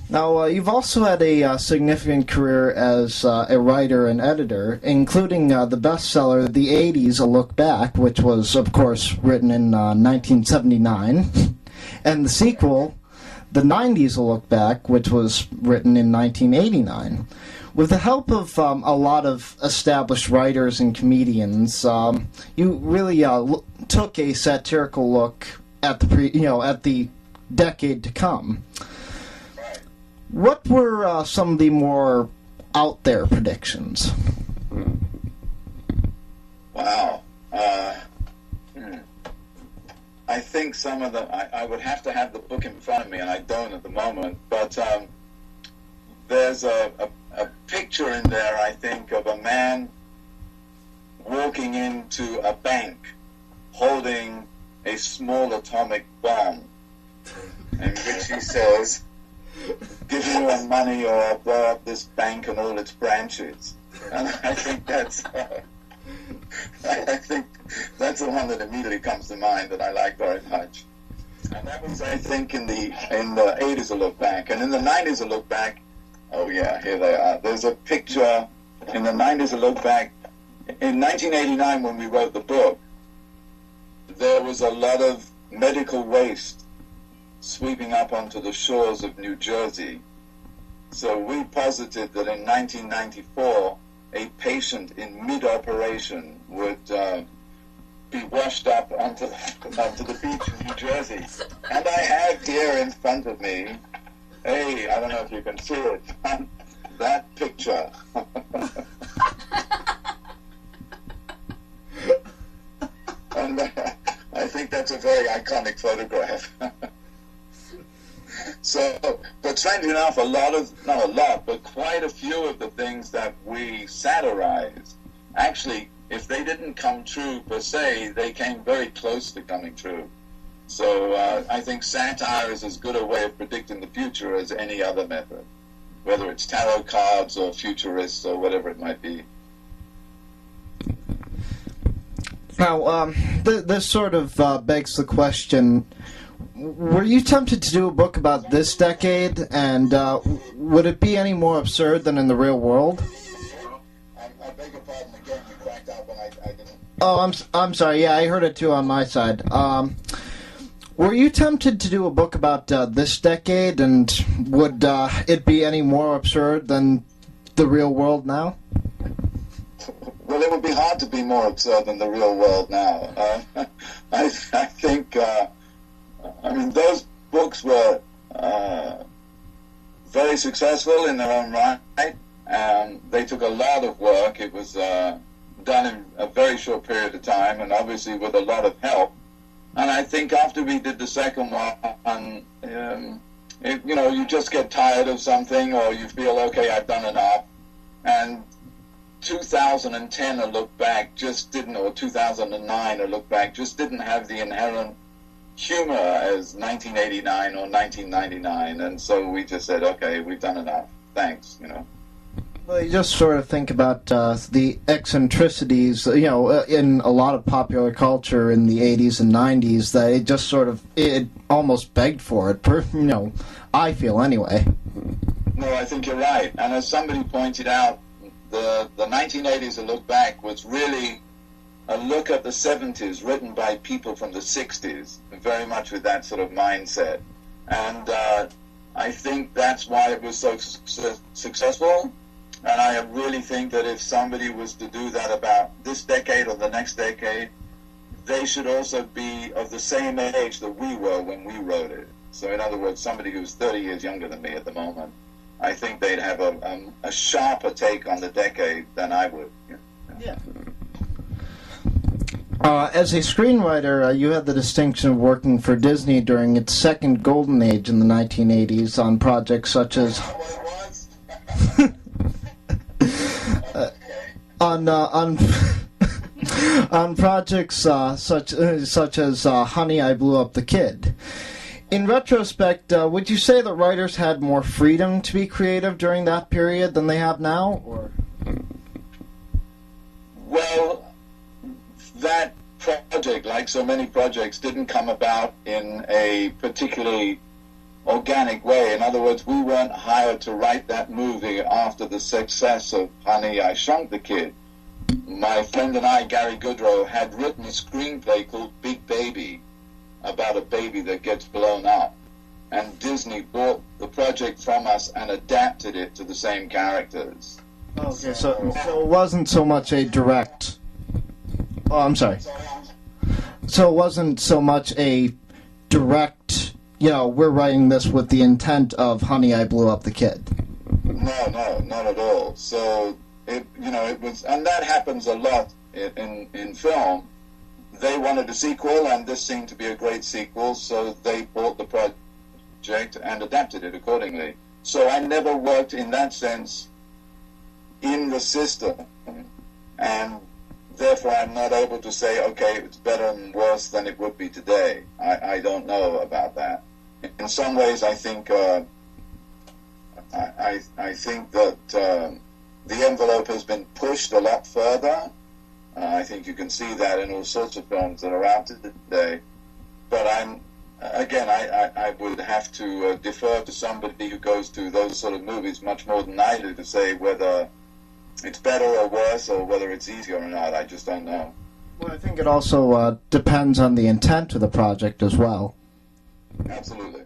Now, you've also had a significant career as a writer and editor, including the bestseller The 80s, A Look Back, which was, of course, written in 1979, and the sequel, The 90s, A Look Back, which was written in 1989. With the help of a lot of established writers and comedians, you really took a satirical look at the decade to come. What were some of the more out there predictions? Wow. I think some of them, I would have to have the book in front of me, and I don't at the moment, but there's a picture in there, I think, of a man walking into a bank holding a small atomic bomb, in which he says, "Give me your money or I'll blow up this bank and all its branches." And I think that's the one that immediately comes to mind that I like very much. And that was, I think, in the 80s, A Look Back. And in the 90s, A Look Back, oh yeah, here they are. There's a picture in the 90s, A Look Back. In 1989, when we wrote the book, there was a lot of medical waste sweeping up onto the shores of New Jersey. So we posited that in 1994, a patient in mid-operation would be washed up onto the beach in New Jersey. And I have here in front of me, hey, I don't know if you can see it, that picture. And I think that's a very iconic photograph. So, but strangely enough, quite a few of the things that we satirized, actually, if they didn't come true per se, they came very close to coming true. So I think satire is as good a way of predicting the future as any other method, whether it's tarot cards or futurists or whatever it might be. Now, this sort of begs the question, were you tempted to do a book about this decade, and would it be any more absurd than in the real world? I beg your pardon again, you cracked out when I didn't... Oh, I'm sorry, yeah, I heard it too on my side. Were you tempted to do a book about this decade, and would it be any more absurd than the real world now? Well, it would be hard to be more absurd than the real world now. I think, those books were very successful in their own right. They took a lot of work. It was done in a very short period of time, and obviously with a lot of help. And I think after we did the second one, you just get tired of something, or you feel, okay, I've done enough. And 2010, A Look Back, or 2009, A Look Back, just didn't have the inherent humor as 1989 or 1999. And so we just said, okay, we've done enough. Thanks, Well, you just sort of think about the eccentricities, in a lot of popular culture in the 80s and 90s, that it almost begged for it, I feel anyway. No, I think you're right. And as somebody pointed out, the 1980s, A Look Back, was really a look at the 70s written by people from the 60s, very much with that sort of mindset. And I think that's why it was so successful. And I really think that if somebody was to do that about this decade or the next decade, they should also be of the same age that we were when we wrote it. So in other words, somebody who's 30 years younger than me at the moment, I think they'd have a sharper take on the decade than I would. Yeah. As a screenwriter, you had the distinction of working for Disney during its second golden age in the 1980s on projects such as... on projects such as Honey, I Blew Up the Kid. In retrospect, would you say that writers had more freedom to be creative during that period than they have now? Or? Well, that project, like so many projects, didn't come about in a particularly organic way. In other words, we weren't hired to write that movie after the success of Honey, I Shrunk the Kid. My friend and I, Gary Goodrow, had written a screenplay called Big Baby, about a baby that gets blown up. And Disney bought the project from us and adapted it to the same characters. Okay, so it wasn't so much a direct... Oh, I'm sorry. So it wasn't so much a direct, we're writing this with the intent of Honey, I Blew Up the Kid. No, not at all. So, it was... And that happens a lot in film. They wanted a sequel, and this seemed to be a great sequel, so they bought the project and adapted it accordingly. So I never worked in that sense in the system, and therefore I'm not able to say, okay, it's better and worse than it would be today. I don't know about that. In some ways, I think I think that the envelope has been pushed a lot further. I think you can see that in all sorts of films that are out today. But I would have to defer to somebody who goes to those sort of movies much more than I do to say whether it's better or worse or whether it's easier or not. I just don't know. Well, I think it also depends on the intent of the project as well. Absolutely.